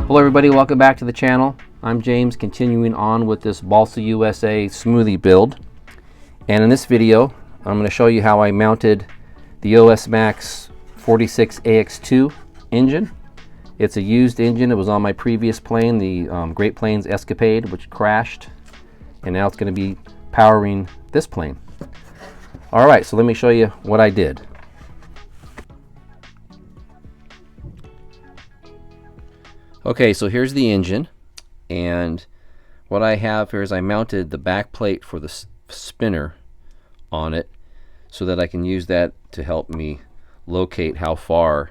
Hello everybody, welcome back to the channel. I'm James, continuing on with this Balsa USA Smoothie build. And in this video, I'm going to show you how I mounted the OS Max 46 AX2 engine. It's a used engine. It was on my previous plane, the Great Plains Escapade, which crashed. And now it's going to be powering this plane. Alright, so let me show you what I did. Okay, so here's the engine, and what I have here is I mounted the back plate for the spinner on it so that I can use that to help me locate how far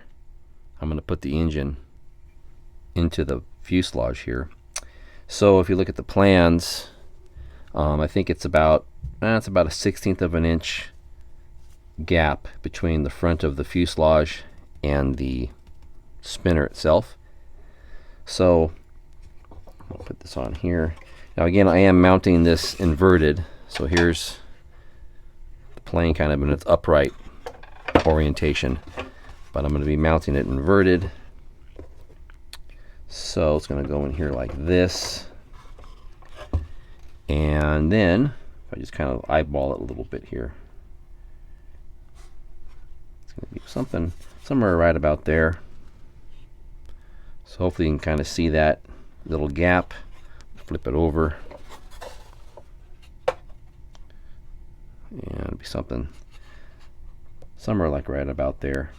I'm going to put the engine into the fuselage here. So if you look at the plans, I think it's about a 1/16 of an inch gap between the front of the fuselage and the spinner itself. So I'll put this on here. Now again, I am mounting this inverted. So here's the plane kind of in its upright orientation, but I'm going to be mounting it inverted. So it's going to go in here like this. And then if I just kind of eyeball it a little bit here, it's going to be somewhere right about there. So hopefully you can kind of see that little gap. Flip it over. And it'll be somewhere like right about there.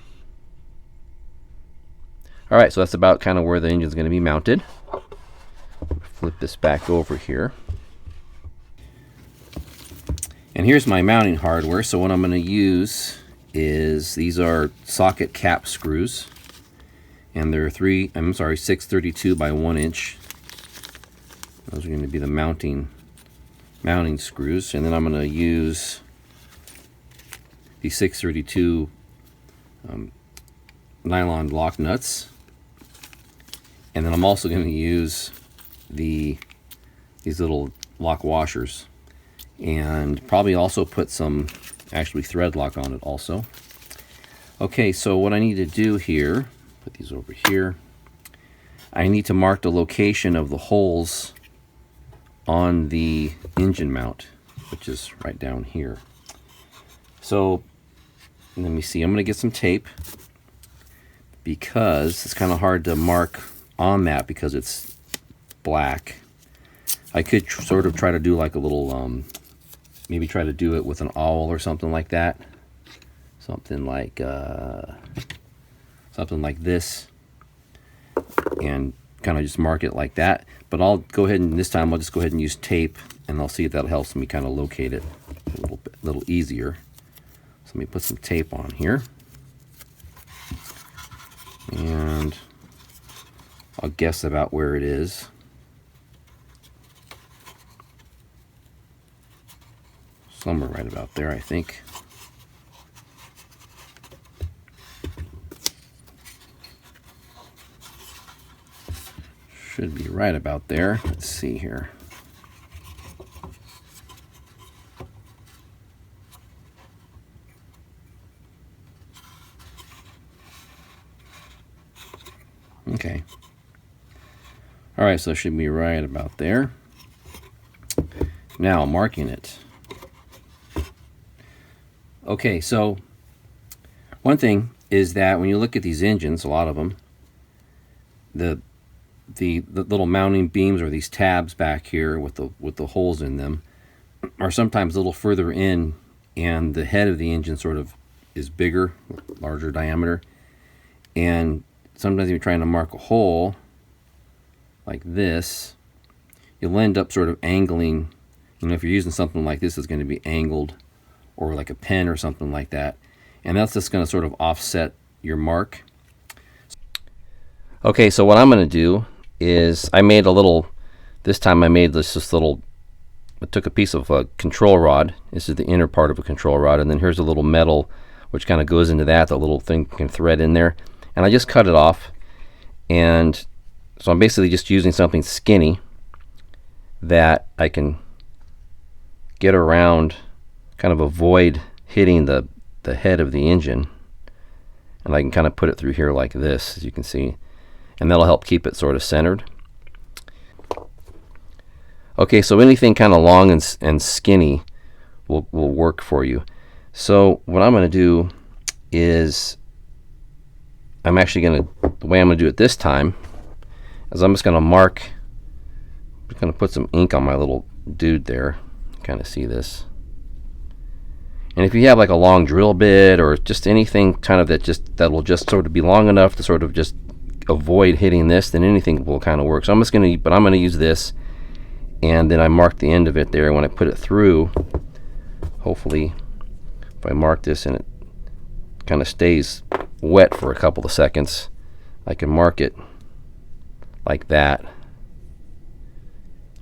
Alright, so that's about kind of where the engine's going to be mounted. Flip this back over here. And here's my mounting hardware. So what I'm going to use is, these are socket cap screws. And they're 632 by 1 inch. Those are going to be the mounting screws. And then I'm going to use the 632 nylon lock nuts. And then I'm also going to use these little lock washers. And probably also put some actually thread lock on it also. Okay, so what I need to do here, put these over here. I need to mark the location of the holes on the engine mount, which is right down here. So let me see, I'm going to get some tape because it's kind of hard to mark on that because it's black. I could sort of try to do like a little, maybe try to do it with an awl or something like that. Something like this, and kind of just mark it like that. But I'll go ahead and this time I'll just go ahead and use tape, and I'll see if that helps me kind of locate it a little easier. So let me put some tape on here, and I'll guess about where it is. Somewhere right about there, I think. Should be right about there. Let's see here. Okay. All right, so it should be right about there. Now, marking it. Okay, so one thing is that when you look at these engines, a lot of them, the little mounting beams, or these tabs back here with the holes in them, are sometimes a little further in, and the head of the engine sort of is bigger, larger diameter. And sometimes if you're trying to mark a hole like this, you'll end up sort of angling. You know, if you're using something like this, it's going to be angled, or like a pen or something like that, and that's just going to sort of offset your mark. Okay, so what I'm going to do is I made a little, this time I made this little, I took a piece of a control rod. This is the inner part of a control rod, and then here's a little metal which kind of goes into that. The little thing can thread in there, and I just cut it off. And so I'm basically just using something skinny that I can get around, kind of avoid hitting the head of the engine, and I can kind of put it through here like this, as you can see. and that'll help keep it sort of centered. Okay, so anything kind of long and skinny will work for you. So what I'm going to do is the way I'm going to do it this time is I'm just going to mark, I'm going to put some ink on my little dude there. Kind of see this. And if you have like a long drill bit or just anything kind of that will just sort of be long enough to sort of just avoid hitting this, then anything will kind of work. So I'm going to use this, and then I mark the end of it there. When I put it through, hopefully if I mark this and it kind of stays wet for a couple of seconds, I can mark it like that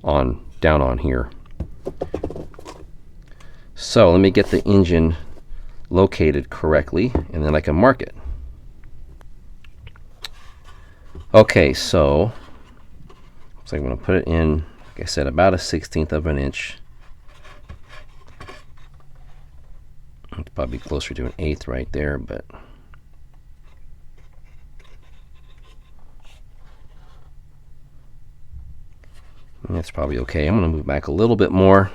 down on here. So let me get the engine located correctly, and then I can mark it. Okay, so I'm going to put it in, like I said, about a 1/16 of an inch. It's probably closer to an 1/8 right there, but that's probably okay. I'm going to move back a little bit more.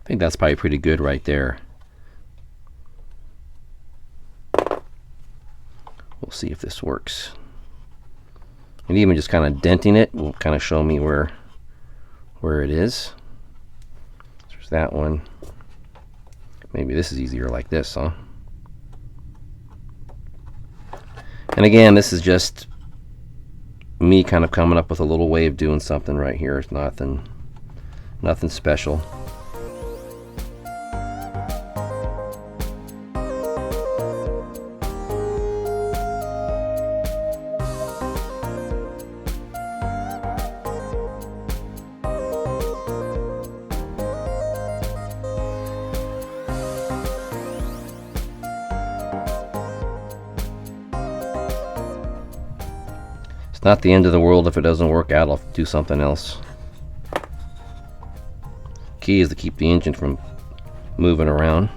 I think that's probably pretty good right there. We'll see if this works. And even just kind of denting it will kind of show me where it is. There's that one. Maybe this is easier like this, huh? And again, this is just me kind of coming up with a little way of doing something right here. It's nothing special. It's not the end of the world if it doesn't work out. I'll do something else. Key is to keep the engine from moving around.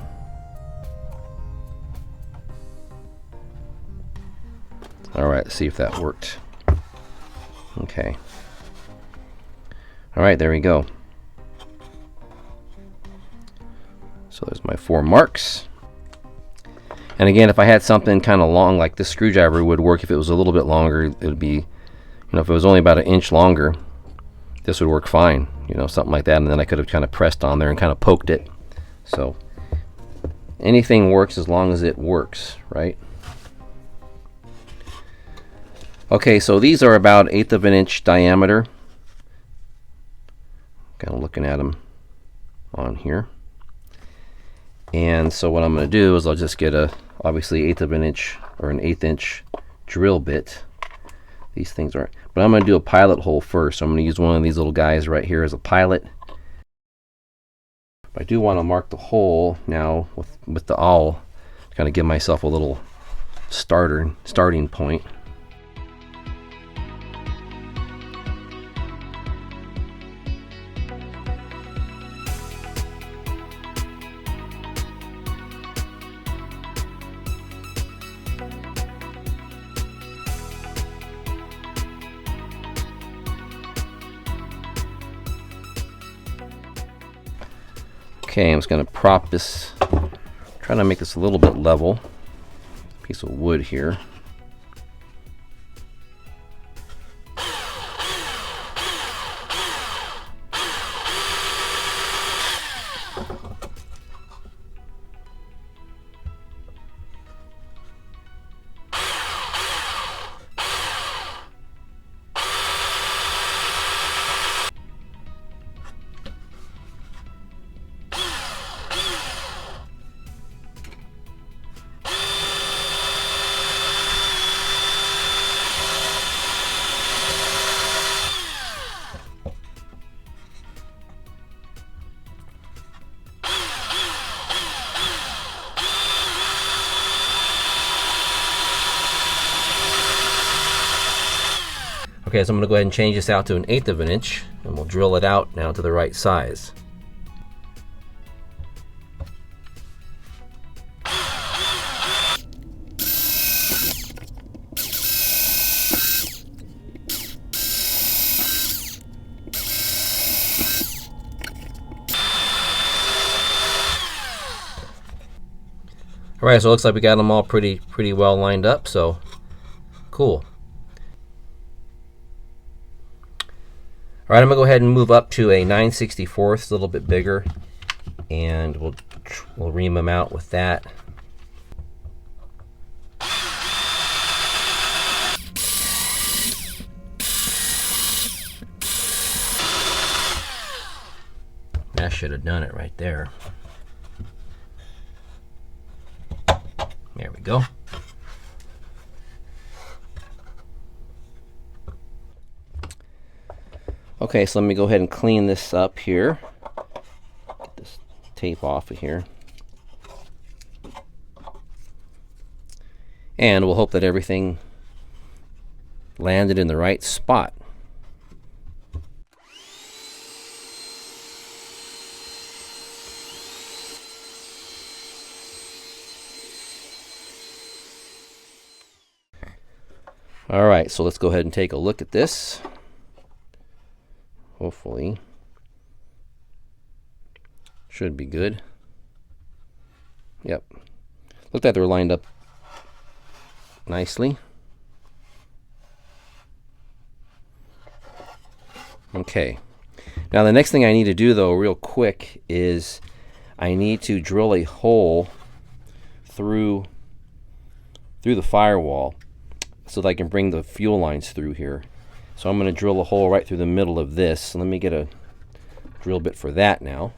Alright, let's see if that worked. Okay. Alright, there we go. So there's my 4 marks. And again, if I had something kind of long, like this screwdriver would work. If it was a little bit longer, it would be, if it was only about 1 inch longer, this would work fine, something like that. And then I could have kind of pressed on there and kind of poked it. So anything works as long as it works, right? Okay, so these are about 1/8 of an inch diameter. Kind of looking at them on here. And so what I'm going to do is I'll just get obviously 1/8 of an inch or an 1/8 inch drill bit. These things aren't, but I'm going to do a pilot hole first. So I'm going to use one of these little guys right here as a pilot. But I do want to mark the hole now with the awl to kind of give myself a little starting point. Okay, I'm just going to prop this, try to make this a little bit level. Piece of wood here. Okay, so I'm going to go ahead and change this out to an 1/8 of an inch, and we'll drill it out now to the right size. All right, so it looks like we got them all pretty well lined up, so cool. All right, I'm gonna go ahead and move up to a 9/64, a little bit bigger, and we'll ream them out with that. That should have done it right there. There we go. Okay, so let me go ahead and clean this up here. Get this tape off of here. And we'll hope that everything landed in the right spot. All right, so let's go ahead and take a look at this. Hopefully, should be good. Yep, looked like they were lined up nicely. Okay, now the next thing I need to do though real quick is I need to drill a hole through the firewall so that I can bring the fuel lines through here. So I'm going to drill a hole right through the middle of this. Let me get a drill bit for that now.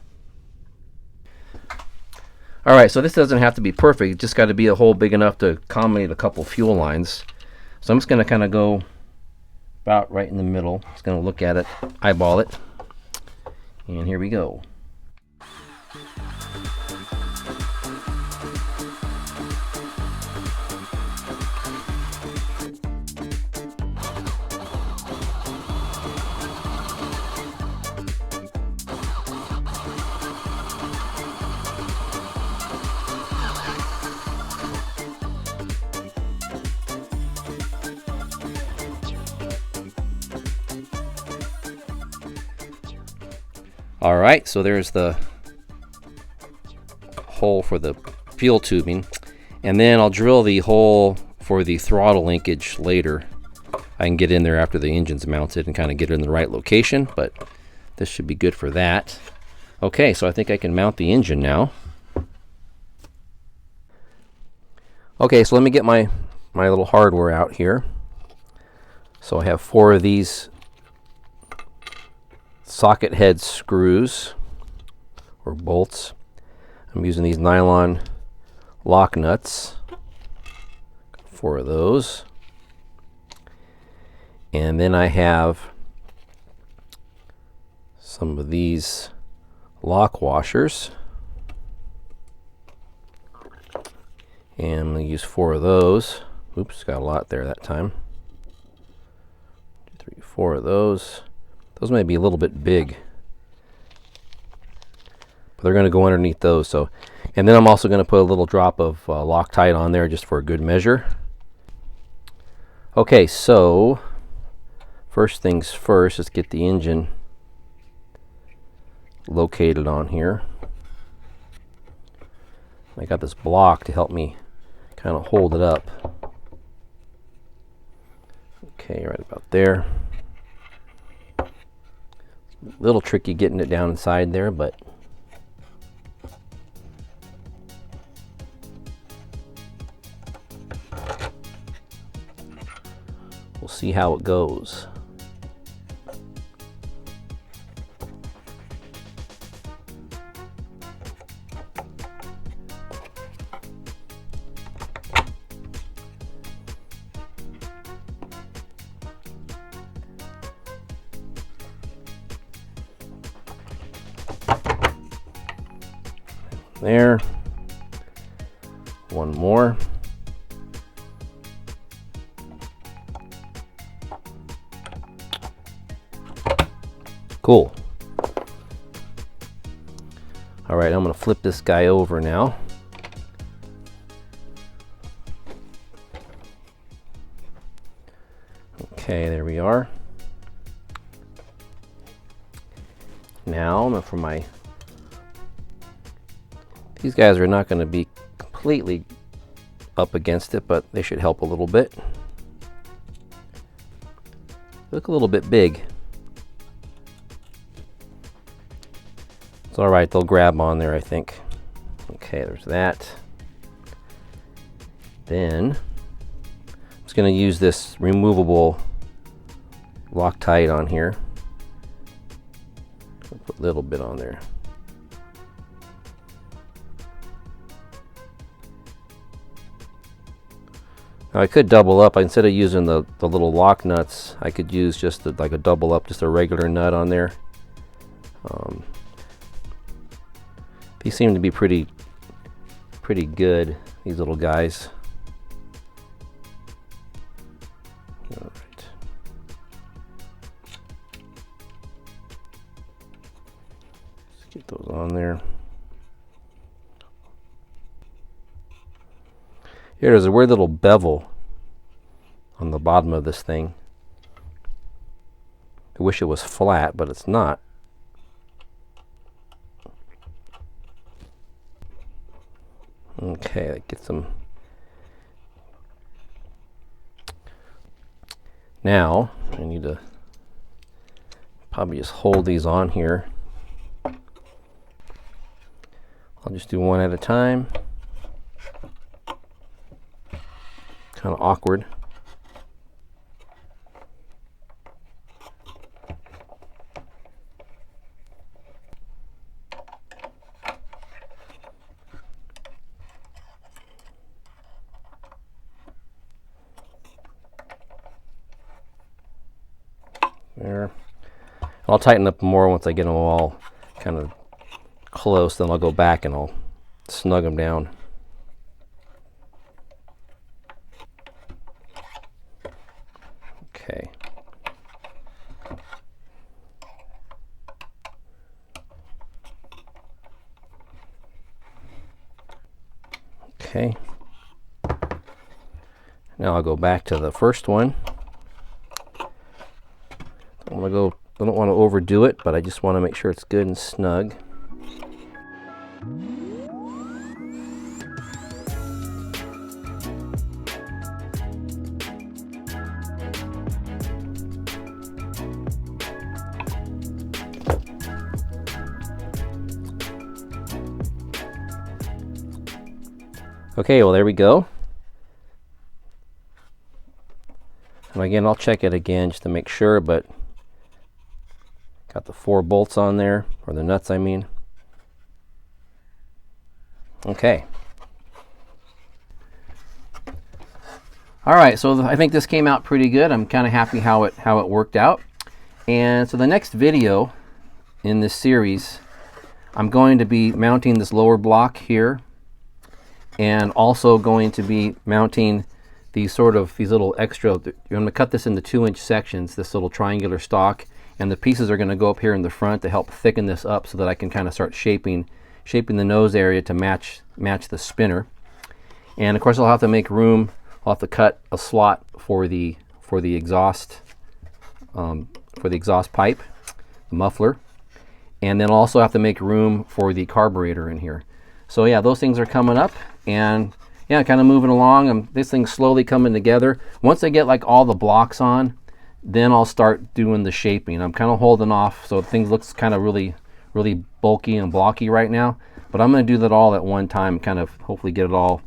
All right, so this doesn't have to be perfect. It's just got to be a hole big enough to accommodate a couple fuel lines. So I'm just going to kind of go about right in the middle. Just going to look at it, eyeball it, and here we go. All right, so there's the hole for the fuel tubing, and then I'll drill the hole for the throttle linkage later. I can get in there after the engine's mounted and kind of get it in the right location, but this should be good for that. Okay, so I think I can mount the engine now. Okay, so let me get my little hardware out here. So I have 4 of these socket head screws or bolts. I'm using these nylon lock nuts, 4 of those. And then I have some of these lock washers. And I'm going to use 4 of those. Oops, got a lot there that time. 2, 3, 4 of those. Those may be a little bit big, but they're going to go underneath those. So, and then I'm also going to put a little drop of Loctite on there just for a good measure. Okay, so first things first, let's get the engine located on here. I got this block to help me kind of hold it up. Okay, right about there. A little tricky getting it down inside there, but we'll see how it goes. There. One more. Cool. All right, I'm going to flip this guy over now. Okay, there we are. Now, for my... These guys are not going to be completely up against it, but they should help a little bit. They look a little bit big. It's all right, they'll grab on there, I think. Okay, there's that. Then I'm just going to use this removable Loctite on here. I'll put a little bit on there. Now I could double up. Instead of using the little lock nuts, I could use just like a double up, just a regular nut on there. These seem to be pretty good, these little guys. All right. Let's get those on there. Here, there's a weird little bevel on the bottom of this thing. I wish it was flat, but it's not. Okay, that gets them. Now, I need to probably just hold these on here. I'll just do one at a time. Kind of awkward. There. I'll tighten up more once I get them all kind of close, then I'll go back and I'll snug them down. Okay. Okay. Now I'll go back to the first one. I don't want to overdo it, but I just want to make sure it's good and snug. Okay, well there we go. And again, I'll check it again just to make sure, but got the 4 bolts on there, or the nuts I mean. Okay. All right, so I think this came out pretty good. I'm kind of happy how it worked out. And so the next video in this series, I'm going to be mounting this lower block here, and also going to be mounting these little extra. I'm going to cut this into 2-inch sections, this little triangular stock, and the pieces are going to go up here in the front to help thicken this up so that I can kind of start shaping the nose area to match the spinner. And of course I'll have to make room. I'll have to cut a slot for the exhaust pipe, the muffler, and then I'll also have to make room for the carburetor in here. So yeah, those things are coming up, and yeah, kind of moving along. This thing's slowly coming together. Once I get like all the blocks on, then I'll start doing the shaping. I'm kind of holding off, so things looks kind of really bulky and blocky right now. But I'm going to do that all at one time, kind of hopefully get it all,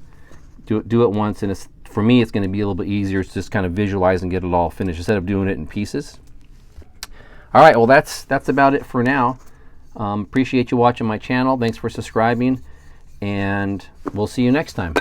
do it once, and for me it's going to be a little bit easier to just kind of visualize and get it all finished instead of doing it in pieces. All right, well that's about it for now. Appreciate you watching my channel. Thanks for subscribing, and we'll see you next time.